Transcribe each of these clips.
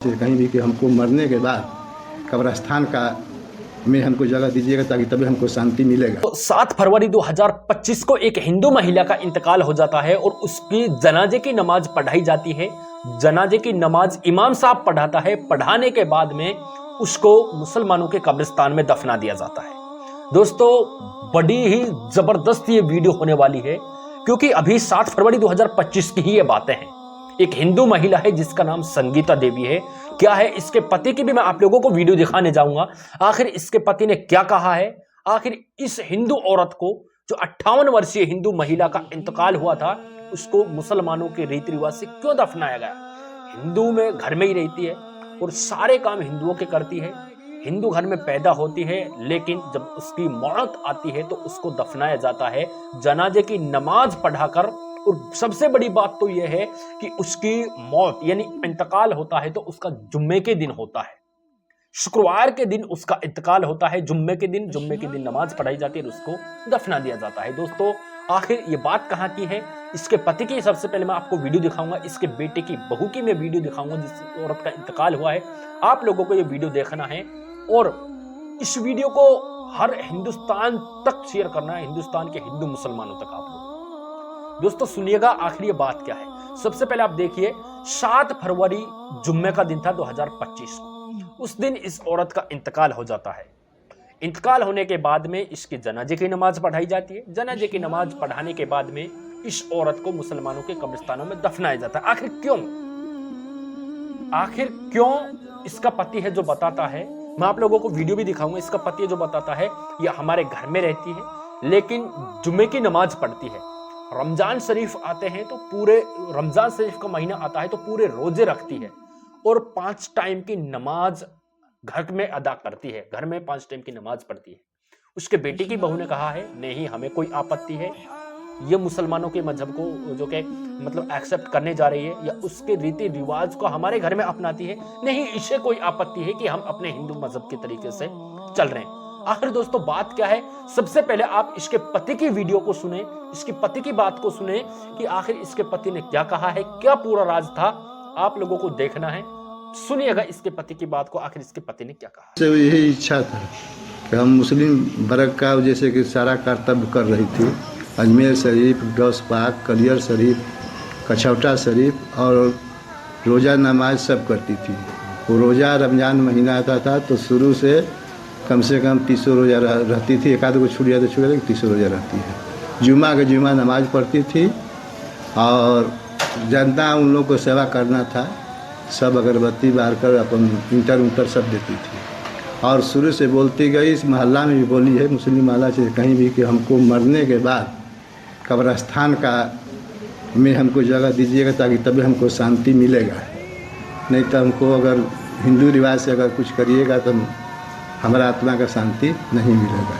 कहीं भी कि हमको मरने के बाद कब्रिस्तान का में हमको जगह दीजिएगा ताकि तभी हमको शांति मिलेगा। तो 7 फरवरी 2025 को एक हिंदू महिला का इंतकाल हो जाता है और उसकी जनाजे की नमाज पढ़ाई जाती है। जनाजे की नमाज इमाम साहब पढ़ाता है। पढ़ाने के बाद में उसको मुसलमानों के कब्रिस्तान में दफना दिया जाता है। दोस्तों, बड़ी ही जबरदस्त ये वीडियो होने वाली है क्योंकि अभी 7 फरवरी 2025 की ही ये बातें हैं। एक हिंदू महिला है जिसका नाम संगीता देवी है। क्या है इसके पति की भी मैं आप लोगों को वीडियो दिखाने जाऊंगा। आखिर इसके पति ने क्या कहा है, आखिर इस हिंदू औरत को जो 58 वर्षीय हिंदू महिला का इंतकाल हुआ था उसको मुसलमानों के रीति रिवाज से क्यों दफनाया गया। हिंदू में घर में ही रहती है और सारे काम हिंदुओं के करती है। हिंदू घर में पैदा होती है, लेकिन जब उसकी मौत आती है तो उसको दफनाया जाता है जनाजे की नमाज पढ़ाकर। और सबसे बड़ी बात तो यह है कि उसकी मौत यानी इंतकाल होता है तो उसका जुम्मे के दिन होता है। शुक्रवार के दिन उसका इंतकाल होता है। जुम्मे के दिन नमाज पढ़ाई जाती है और उसको दफना दिया जाता है। दोस्तों, आखिर ये बात कहाँ की है, इसके पति की सबसे पहले मैं आपको वीडियो दिखाऊंगा। इसके बेटे की बहू की मैं वीडियो दिखाऊंगा जिस औरत का इंतकाल हुआ है। आप लोगों को ये वीडियो देखना है और इस वीडियो को हर हिंदुस्तान तक शेयर करना है, हिंदुस्तान के हिंदू मुसलमानों तक। आप लोग दोस्तों सुनिएगा आखिर ये बात क्या है। सबसे पहले आप देखिए, 7 फरवरी जुम्मे का दिन था 2025 को। उस दिन इस औरत का इंतकाल हो जाता है। इंतकाल होने के बाद में इसके जनाजे की नमाज पढ़ाई जाती है। जनाजे की नमाज पढ़ाने के बाद में इस औरत को मुसलमानों के कब्रिस्तानों में दफनाया जाता है। आखिर क्यों इसका पति है जो बताता है, मैं आप लोगों को वीडियो भी दिखाऊंगा। इसका पति जो बताता है यह हमारे घर में रहती है लेकिन जुम्मे की नमाज पढ़ती है। रमजान शरीफ आते हैं तो पूरे रमजान शरीफ का महीना आता है तो पूरे रोजे रखती है और 5 टाइम की नमाज घर में अदा करती है। घर में 5 टाइम की नमाज पढ़ती है। उसके बेटे की बहू ने कहा है नहीं हमें कोई आपत्ति है, ये मुसलमानों के मजहब को जो कि मतलब एक्सेप्ट करने जा रही है या उसके रीति रिवाज को हमारे घर में अपनाती है, नहीं इसे कोई आपत्ति है कि हम अपने हिंदू मजहब के तरीके से चल रहे हैं। आखिर दोस्तों बात क्या है, सबसे पहले आप इसके पति की वीडियो को सुने, इसके पति की बात को सुने कि आखिर इसके पति ने क्या कहा है, क्या पूरा राज था। आप लोगों को देखना है, सुनिएगा इसके पति की बात को, आखिर इसके पति ने क्या कहा। तो यही इच्छा था कि हम मुस्लिम वर्ग का जैसे कि सारा कर्तव्य कर रही थी। अजमेर शरीफ, गौस पाक, कलियर शरीफ, कछौटा शरीफ और रोज़ा नमाज सब करती थी। वो रोज़ा रमज़ान महीना आता था तो शुरू से कम 30 रोज़ा रहती थी। एक आध को छूट जाए तो छूट, लेकिन 30 रोज़ा रहती है। जुमा के जुमा नमाज पढ़ती थी और जनता उन लोग को सेवा करना था। सब अगरबत्ती बार कर अपन इंटर सब देती थी और शुरू से बोलती गई। इस मोहल्ला में भी बोली है, मुस्लिम मोहल्ला से कहीं भी कि हमको मरने के बाद कब्रिस्तान का में हमको जगह दीजिएगा ताकि तभी हमको शांति मिलेगा। नहीं तो हमको अगर हिंदू रिवाज से अगर कुछ करिएगा तो हमारा आत्मा का शांति नहीं मिलेगा।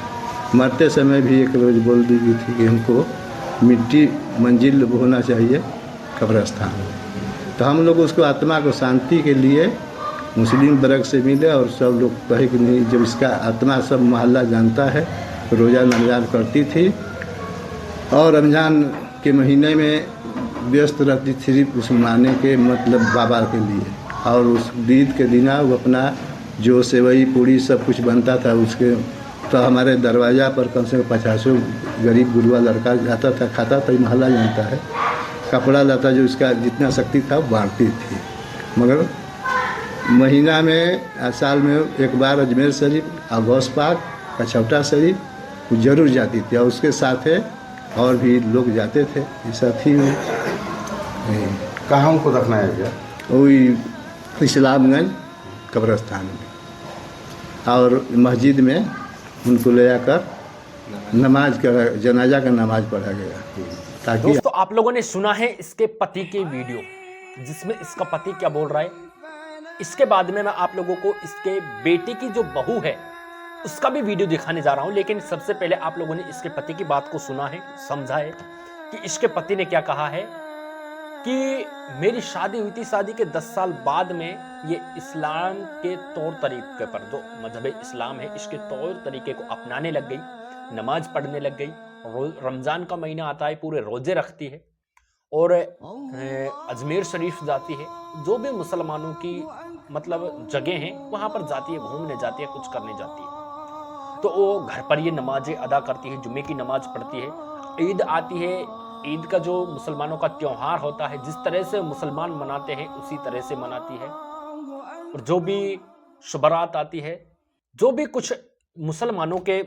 मरते समय भी एक रोज़ बोल दी गई थी कि हमको मिट्टी मंजिल होना चाहिए कब्रिस्तान। तो हम लोग उसको आत्मा को शांति के लिए मुस्लिम वर्ग से मिले और सब लोग कहे कि नहीं, जब इसका आत्मा सब मोहल्ला जानता है। रोज़ा रमज़ान करती थी और रमज़ान के महीने में व्यस्त रहती थी उस माने के मतलब बाबा के लिए। और उस ईद के दिन वो अपना जो सेवई पूड़ी सब कुछ बनता था उसके तो हमारे दरवाज़ा पर कम से कम 50 गरीब गुरबा लड़का जाता था, खाता था, मोहल्ला जानता है। कपड़ा लाता जो इसका जितना शक्ति था वो बांटती थी। मगर महीना में साल में एक बार अजमेर शरीफ और गौस पाक, कछौटा शरीफ जरूर जाती थी और उसके साथ और भी लोग जाते थे साथी में। कहाँ उनको दफनाया गया? वही इस्लामगंज कब्रिस्तान में और मस्जिद में उनको ले जाकर नमाज का जनाजा का नमाज पढ़ा गया। ताकि दोस्तों आप लोगों ने सुना है इसके पति की वीडियो जिसमें इसका पति क्या बोल रहा है। इसके बाद में मैं आप लोगों को इसके बेटे की जो बहू है उसका भी वीडियो दिखाने जा रहा हूं। लेकिन सबसे पहले आप लोगों ने इसके पति की बात को सुना है, समझा है कि इसके पति ने क्या कहा है कि मेरी शादी हुई थी, शादी के 10 साल बाद में ये इस्लाम के तौर तरीके पर, जो मजहब इस्लाम है इसके तौर तरीके को अपनाने लग गई, नमाज पढ़ने लग गई। रमज़ान का महीना आता है पूरे रोजे रखती है और अजमेर शरीफ जाती है। जो भी मुसलमानों की मतलब जगह हैं वहाँ पर जाती है, घूमने जाती है, कुछ करने जाती है। तो वो घर पर ये नमाजें अदा करती है, जुम्मे की नमाज पढ़ती है। ईद आती है, ईद का जो मुसलमानों का त्यौहार होता है, जिस तरह से मुसलमान मनाते हैं उसी तरह से मनाती है। और जो भी शुबरात आती है, जो भी कुछ मुसलमानों के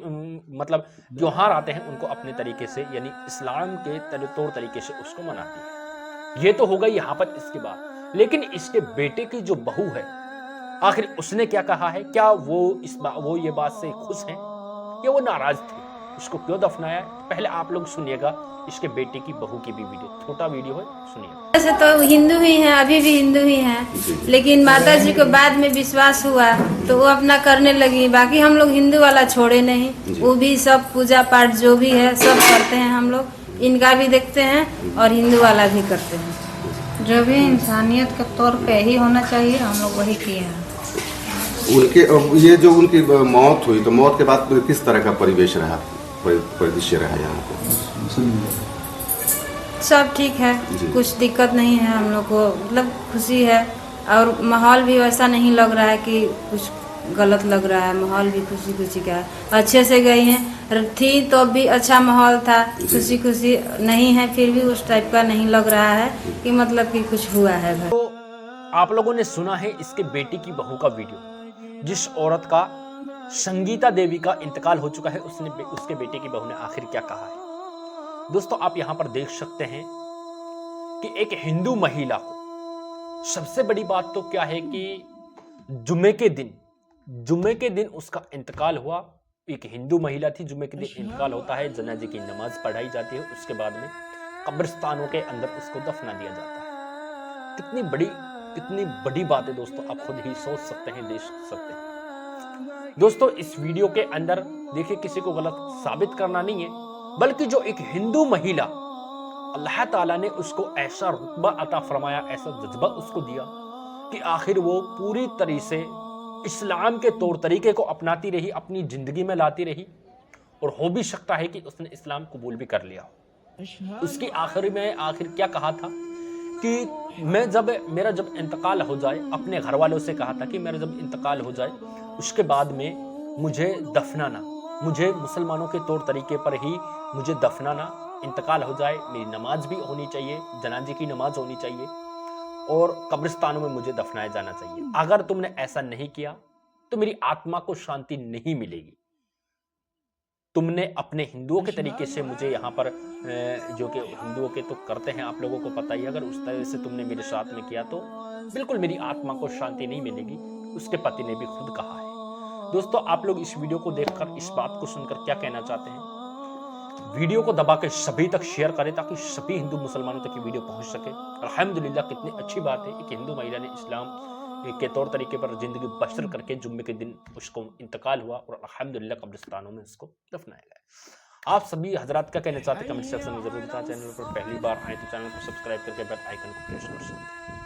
मतलब त्योहार आते हैं, उनको अपने तरीके से यानी इस्लाम के तौर तरीके से उसको मनाती है। ये तो हो गई यहाँ पर इसके बाद। लेकिन इसके बेटे की जो बहू है, आखिर उसने क्या कहा है? क्या वो ये बात से खुश हैं या वो नाराज थे? उसको क्यों दफनाया है? पहले आप लोग सुनिएगा इसके बेटे की बहू की भी वीडियो, छोटा वीडियो है, सुनिएगा। वैसे तो हिंदू ही हैं, अभी भी हिंदू ही हैं, लेकिन माता जी को बाद में विश्वास हुआ तो वो अपना करने लगी। बाकी हम लोग हिंदू वाला छोड़े नहीं, वो भी सब पूजा पाठ जो भी है सब करते हैं हम लोग। इनका भी देखते हैं और हिंदू वाला भी करते हैं। जो भी इंसानियत के तौर पे ही होना चाहिए, हम लोग वही किए हैं। उनके ये जो उनकी मौत हुई, तो मौत के बाद किस तरह का परिवेश रहा, परिदृश्य रहा यहाँ पे? सब ठीक है, कुछ दिक्कत नहीं है हम लोग को, मतलब खुशी है। और माहौल भी वैसा नहीं लग रहा है कि कुछ गलत लग रहा है, माहौल भी खुशी खुशी का है। अच्छे से गई हैं, थी तो भी अच्छा माहौल था, खुशी खुशी नहीं है, फिर भी उस टाइप का नहीं लग रहा है कि मतलब कि कुछ हुआ है घर। तो आप लोगों ने सुना है इसके बेटी की बहू का वीडियो, जिस औरत का संगीता देवी का इंतकाल हो चुका है, उसके बेटे की बहू ने आखिर क्या कहा है। दोस्तों आप यहां पर देख सकते हैं कि एक हिंदू महिला को, सबसे बड़ी बात तो क्या है कि जुम्मे के दिन उसका इंतकाल हुआ। एक हिंदू महिला थी, जुम्मे के दिन इंतकाल होता है, जनाजे की नमाज पढ़ाई जाती है, उसके बाद में कब्रिस्तानों के अंदर उसको दफना दिया जाता है। कितनी बड़ी बात है दोस्तों, आप खुद ही सोच सकते हैं, देख सकते हैं। दोस्तों इस वीडियो के अंदर देखिए, किसी को गलत साबित करना नहीं है, बल्कि जो एक हिंदू महिला, अल्लाह ताला ने उसको ऐसा रुतबा अता फरमाया, ऐसा जज्बा उसको दिया कि आखिर वो पूरी तरह से इस्लाम के तौर तरीके को अपनाती रही, अपनी जिंदगी में लाती रही। और हो भी सकता है कि उसने इस्लाम कबूल भी कर लिया। उसकी आखिर क्या कहा था कि मेरा जब इंतकाल हो जाए, अपने घर वालों से कहा था कि मेरा जब इंतकाल हो जाए उसके बाद में मुझे दफनाना, मुझे मुसलमानों के तौर तरीके पर ही मुझे दफनाना, इंतकाल हो जाए, मेरी नमाज भी होनी चाहिए, जनाजे की नमाज होनी चाहिए और कब्रिस्तानों में मुझे दफनाया जाना चाहिए। अगर तुमने ऐसा नहीं किया तो मेरी आत्मा को शांति नहीं मिलेगी। तुमने अपने हिंदुओं के तरीके से मुझे यहाँ पर, जो कि हिंदुओं के तो करते हैं, आप लोगों को पता ही, अगर उस तरह से तुमने मेरे साथ में किया तो बिल्कुल मेरी आत्मा को शांति नहीं मिलेगी, उसके पति ने भी खुद कहा है। दोस्तों आप लोग इस वीडियो को देखकर, इस बात को सुनकर क्या कहना चाहते हैं? वीडियो को दबा के सभी तक शेयर करें ताकि सभी हिंदू मुसलमानों तक ये वीडियो पहुंच सके। अल्हम्दुलिल्लाह, कितनी अच्छी बात है कि हिंदू महिला ने इस्लाम के तौर तरीके पर जिंदगी बसर करके जुम्मे के दिन उसको इंतकाल हुआ और अल्हम्दुलिल्लाह कब्रिस्तानों में उसको दफनाया गया। आप सभी हजरात क्या कहना चाहते हैं कमेंट सेक्शन में जरूर बताएं। चैनल पर पहली बार आए तो चैनल को सब्सक्राइब करके बेल आइकन को प्रेस कर सकते हैं।